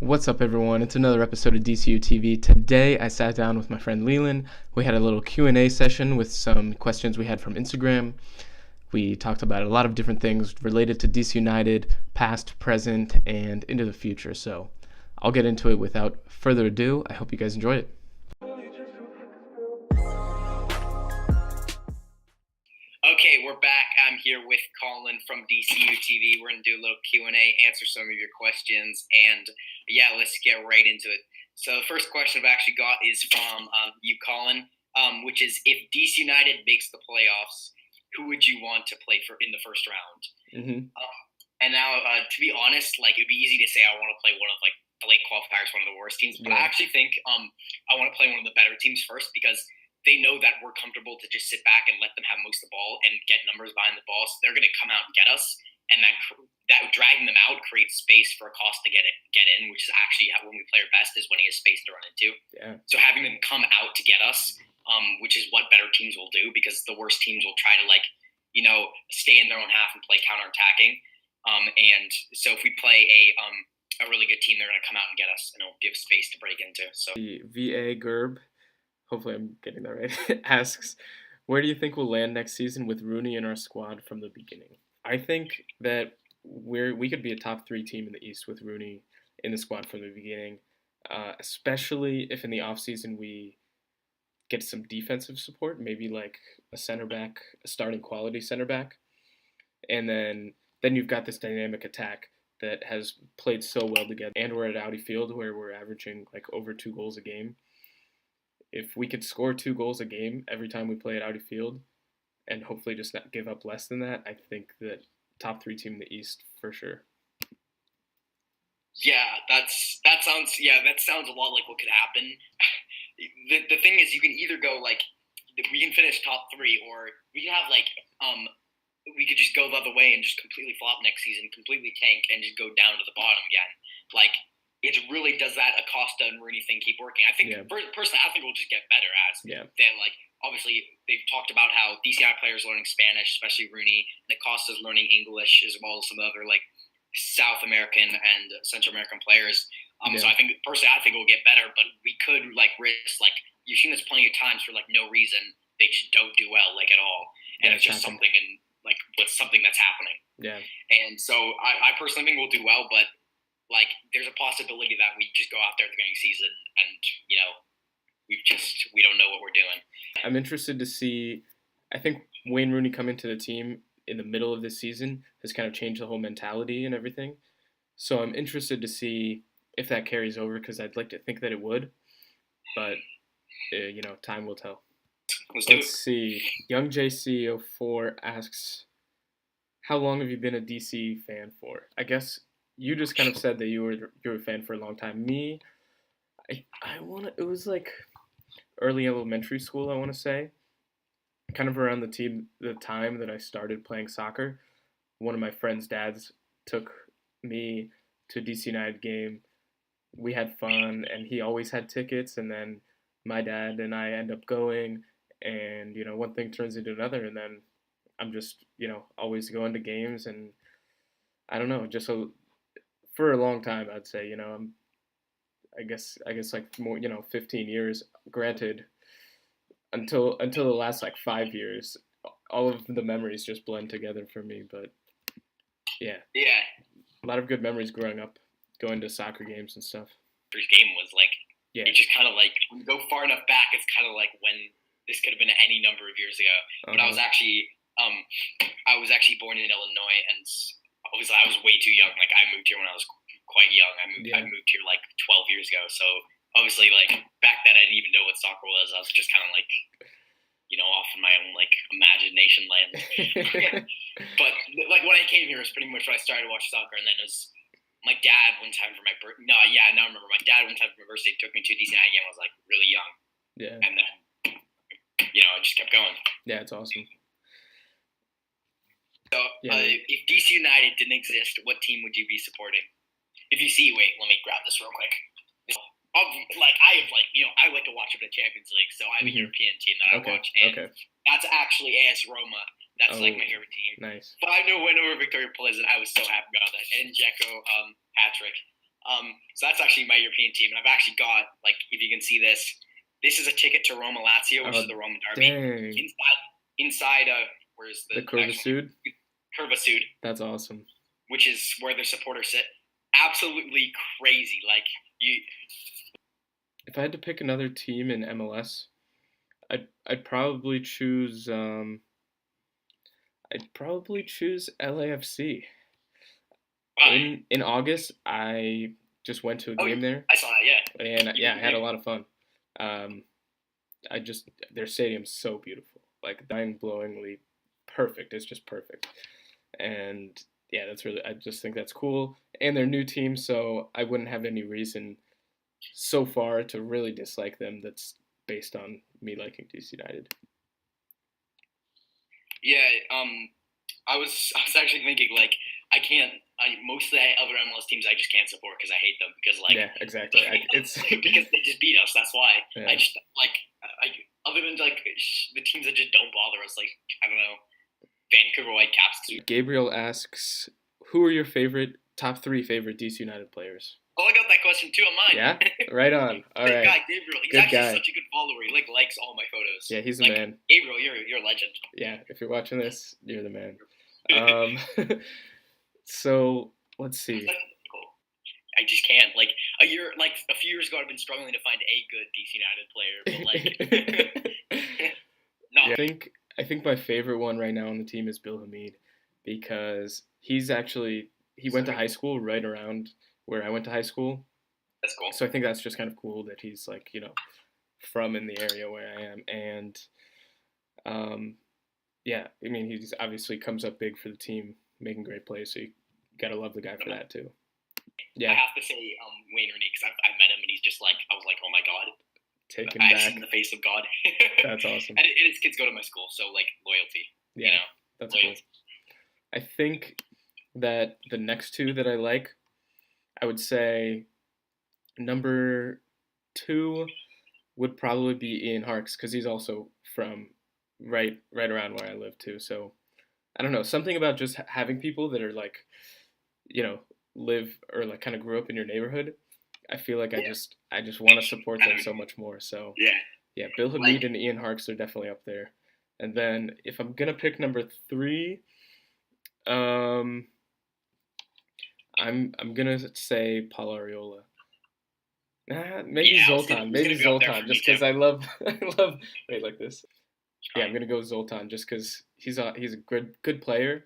What's up, everyone? It's another episode of DCU TV. Today, I sat down with my friend Leland. We had a little Q&A session with some questions we had from Instagram. We talked about a lot of different things related to DC United, past, present, and into the future. So I'll get into it without further ado. I hope you guys enjoy it. Okay, we're back. I'm here with Colin from DCU TV. We're going to do a little Q&A, answer some of your questions, and yeah, let's get right into it. So the first question I've actually got is from you, Colin, which is, if DC United makes the playoffs, who would you want to play for in the first round? Mm-hmm. And now, to be honest, it'd be easy to say I want to play one of the late qualifiers, one of the worst teams, but I actually think I want to play one of the better teams first because they know that we're comfortable to just sit back and let them have most of the ball and get numbers behind the ball. So they're going to come out and get us, and that dragging them out creates space for Acosta to get in, which is actually when we play our best is when he has space to run into. Yeah. So having them come out to get us, which is what better teams will do, because the worst teams will try to stay in their own half and play counterattacking. And so if we play a really good team, they're going to come out and get us, and it'll give space to break into. So The VA Gerb, hopefully I'm getting that right, asks, where do you think we'll land next season with Rooney in our squad from the beginning? I think that we could be a top 3 team in the East with Rooney in the squad from the beginning, especially if in the offseason we get some defensive support, maybe like a center back, a starting quality center back, and then you've got this dynamic attack that has played so well together, and we're at Audi Field where we're averaging over 2 goals a game. If we could score 2 goals a game every time we play at Audi Field, and hopefully just not give up less than that, I think that top 3 team in the East for sure. Yeah, that sounds a lot like what could happen. The thing is, you can either go we can finish top 3, or we can have we could just go the other way and just completely flop next season, completely tank, and just go down to the bottom again. It really does that Acosta and Rooney thing keep working. I think personally, I think we'll just get better as they obviously they've talked about how DCI players learning Spanish, especially Rooney, and Acosta's learning English as well as some other South American and Central American players. So I think personally, I think we'll get better, but we could risk you've seen this plenty of times for no reason they just don't do well at all, and it's just something something that's happening. Yeah. And so I personally think we'll do well, but there's a possibility that we just go out there at the beginning of the season and we don't know what we're doing. I'm interested to see. I think Wayne Rooney coming to the team in the middle of this season has kind of changed the whole mentality and everything. So I'm interested to see if that carries over, because I'd like to think that it would, but time will tell. Let's see. Young JC04 asks, how long have you been a DC fan for? I guess you just kind of said that you were a fan for a long time. Me, it was early elementary school, I want to say. Kind of around the time that I started playing soccer. One of my friend's dads took me to a DC United game. We had fun, and he always had tickets, and then my dad and I end up going, and one thing turns into another, and then I'm just always going to games, and I don't know, just for a long time, I'd say, I guess more, 15 years, granted, until the last 5 years, all of the memories just blend together for me. But yeah, a lot of good memories growing up, going to soccer games and stuff. First game was it just kind of when you go far enough back, it's kind of when this could have been any number of years ago. But I was actually born in Illinois, and obviously I was way too young. I moved here when I was quite young. I moved here 12 years ago. So obviously back then I didn't even know what soccer was. I was just kind of off in my own imagination land. But when I came here, it was pretty much when I started to watch soccer, and then it was my dad one time for my birthday. No, yeah, now I remember. My dad one time for my birthday took me to a DC United game. I was really young. Yeah. And then it just kept going. Yeah, it's awesome. So, if DC United didn't exist, what team would you be supporting? If you see, wait, let me grab this real quick. I like to watch the Champions League, so I have a European team that I watch, and that's actually AS Roma. That's my favorite team. Nice. But I know whenever Victoria plays it, I was so happy about that. And Dzeko, Patrick, So that's actually my European team, and I've actually got, like, if you can see this, this is a ticket to Roma Lazio, which is the Roman derby. Dang. Inside, where's The Curva Sud? Curva Sud. That's awesome. Which is where the supporters sit. Absolutely crazy. Like, you. If I had to pick another team in MLS, I'd probably choose LAFC. In August, I just went to a game there. I saw that, yeah. And yeah, I had a lot of fun. Their stadium's so beautiful, like mind-blowingly perfect. It's just perfect, and yeah, I just think that's cool. And their new team, so I wouldn't have any reason so far to really dislike them. That's based on me liking DC United. Yeah, I was actually thinking, like, most of the other MLS teams I just can't support because I hate them, because, like, yeah, exactly. It's because they just beat us. That's why. Yeah. I just, like, other than, like, the teams that just don't bother us, like, I don't know, Vancouver Whitecaps. Gabriel asks, who are your top 3 favorite DC United players? Oh, I got that question too on mine. Yeah, right on. All right. Guy, Gabriel. He's actually such a good follower. He, like, likes all my photos. Yeah, he's the man. Gabriel, you're a legend. Yeah, if you're watching this, you're the man. So let's see. I just can't. Like, a few years ago, I've been struggling to find a good DC United player, but, like, no. Yeah, I think my favorite one right now on the team is Bill Hamid, because he went to high school right around where I went to high school. That's cool. So I think that's just kind of cool that he's, like, from in the area where I am. And yeah, I mean, he's obviously comes up big for the team, making great plays, so you gotta love the guy for that too. Yeah. I have to say Wayne Rooney, because I met him and he's just like, I was like, oh my god. Taken back. In the face of God. That's awesome. And his kids go to my school, so, like, loyalty. Yeah, that's loyalty. Cool. I think that the next 2 that I like, I would say number 2 would probably be Ian Harkes, because he's also from right around where I live too. So I don't know, something about just having people that are, like, live or, like, kind of grew up in your neighborhood. I feel like I just want to support them so much more. So yeah, Bill Hamid and Ian Harkes are definitely up there. And then if I'm gonna pick number 3, I'm gonna say Paul Arriola. Maybe Zoltan. Maybe Zoltan, just because I love wait, like this. Yeah, I'm gonna go Zoltan just because he's a good player.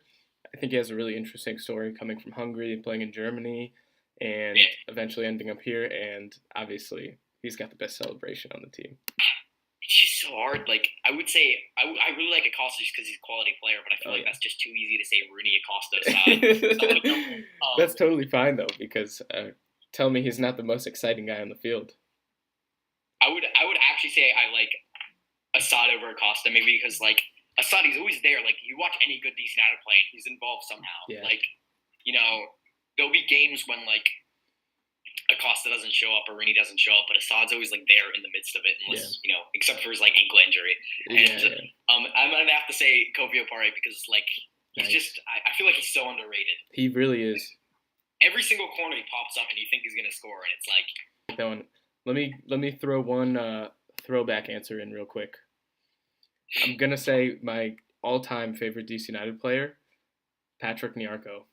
I think he has a really interesting story, coming from Hungary and playing in Germany, and eventually ending up here. And obviously, he's got the best celebration on the team. It's just so hard. Like, I would say I really like Acosta just because he's a quality player, but I feel like that's just too easy to say Rooney Acosta. That's totally fine though, because tell me he's not the most exciting guy on the field. I would actually say I like Assad over Acosta, maybe because, like, Assad, he's always there. Like, you watch any good DC United play, he's involved somehow. Yeah. Like, there'll be games when, like, Acosta doesn't show up or Rooney doesn't show up, but Assad's always, like, there in the midst of it, unless, except for his, like, ankle injury. And I'm gonna have to say Kofi Opare, because, like, he's just I feel like he's so underrated. He really is. Every single corner he pops up and you think he's gonna score, and it's like that one. Let me throw one throwback answer in real quick. I'm gonna say my all-time favorite DC United player, Patrick Nyarko.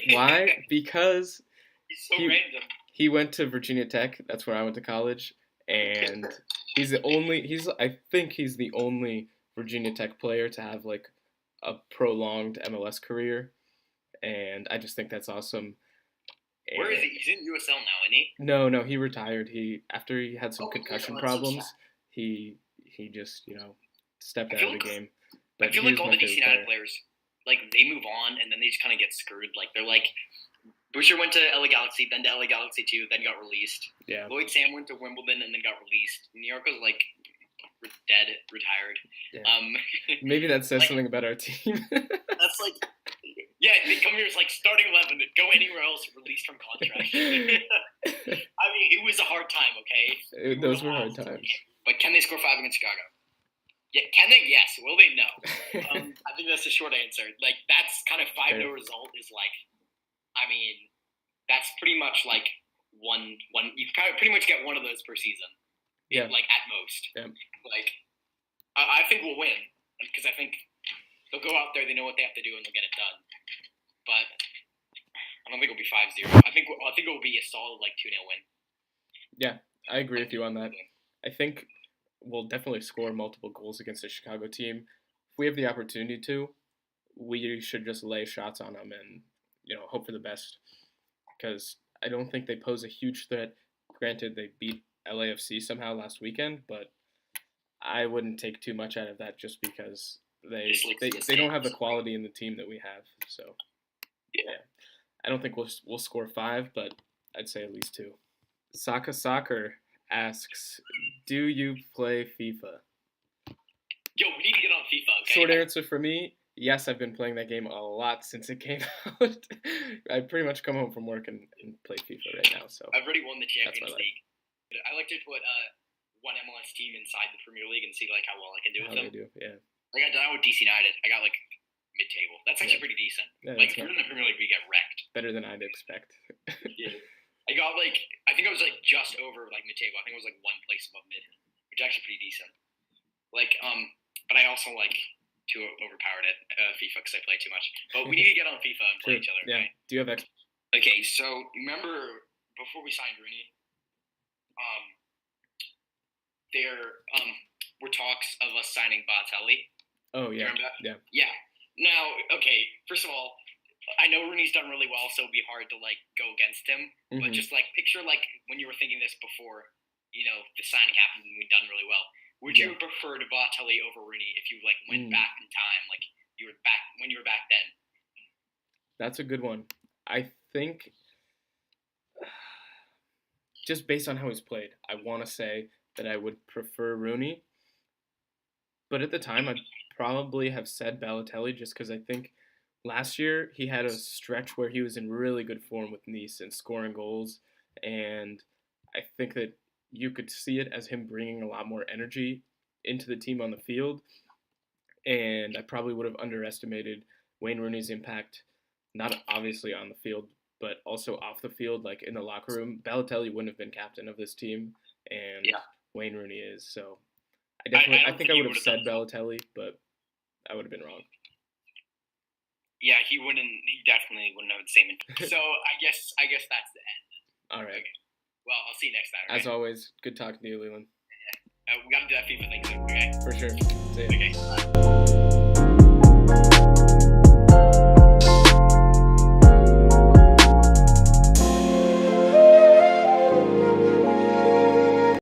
Why? Because he's so random. He went to Virginia Tech. That's where I went to college, and I think he's the only Virginia Tech player to have, like, a prolonged MLS career, and I just think that's awesome. Where is he? He's in USL now, isn't he? No, he retired. After he had some concussion problems, he just, stepped out of the game. But I feel like all the DC United players, like, they move on and then they just kind of get screwed. Like, they're like, Boucher went to LA Galaxy, then to LA Galaxy 2, then got released. Yeah. Lloyd Sam went to Wimbledon and then got released. Nyarko's, like, retired. Yeah. Maybe that says something about our team. That's like, yeah, they come here as, like, starting 11, go anywhere else, released from contract. I mean, it was a hard time, okay? Those were hard times. But can they score 5 against Chicago? Yeah, can they? Yes. Will they? No. I think that's the short answer. Like, that's kind of 5-0 result is, like, I mean, that's pretty much like one. You kind of pretty much get one of those per season. Yeah. Like at most. Yeah. Like I think we'll win because I think they'll go out there, they know what they have to do, and they'll get it done. But I don't think it'll be 5-0. I think it will be a solid like 2-0 win. Yeah, I agree with you on that. I think we'll definitely score multiple goals against the Chicago team. If we have the opportunity to, we should just lay shots on them and hope for the best. Because I don't think they pose a huge threat. Granted, they beat LAFC somehow last weekend, but I wouldn't take too much out of that just because they don't have the quality in the team that we have. So yeah. I don't think we'll score 5, but I'd say at least 2. Soccer asks, do you play FIFA? Yo, we need to get on FIFA, okay? Short answer for me, yes, I've been playing that game a lot since it came out. I pretty much come home from work and play FIFA right now. So I've already won the Champions League. I like to put one MLS team inside the Premier League and see like how well I can do with them. They do, yeah. Like I did that with DC United. I got like mid-table. That's actually pretty decent. Yeah, like if you're in the Premier League, we get wrecked. Better than I'd expect. Yeah. I got like I think I was like just over like mid-table. I think I was like one place above mid, which is actually pretty decent. Like but I also like too overpowered at FIFA because I play too much. But we need to get on FIFA and play each other. Yeah. Okay? Do you have Okay, so remember before we signed Rooney, there were talks of us signing Balotelli. Oh yeah. Remember that? Yeah. Yeah. Now, okay, first of all, I know Rooney's done really well, so it'd be hard to like go against him. Mm-hmm. But just like picture like when you were thinking this before, the signing happened and we'd done really well. Would you prefer to Balotelli over Rooney if you like went back in time, like you were back when you were back then? That's a good one. I think just based on how he's played, I want to say that I would prefer Rooney. But at the time, I'd probably have said Balotelli just because I think last year he had a stretch where he was in really good form with Nice and scoring goals. And I think that you could see it as him bringing a lot more energy into the team on the field. And I probably would have underestimated Wayne Rooney's impact, not obviously on the field, but also off the field, like in the locker room. Balotelli wouldn't have been captain of this team, and Wayne Rooney is. So I think I would have said Balotelli, but I would have been wrong. Yeah, he definitely wouldn't have the same. So I guess that's the end. All right. Okay. Well, I'll see you next time. Okay? As always, good talking to you, Leland. We got to do that FIFA thing soon, okay? For sure. See ya. Okay, bye.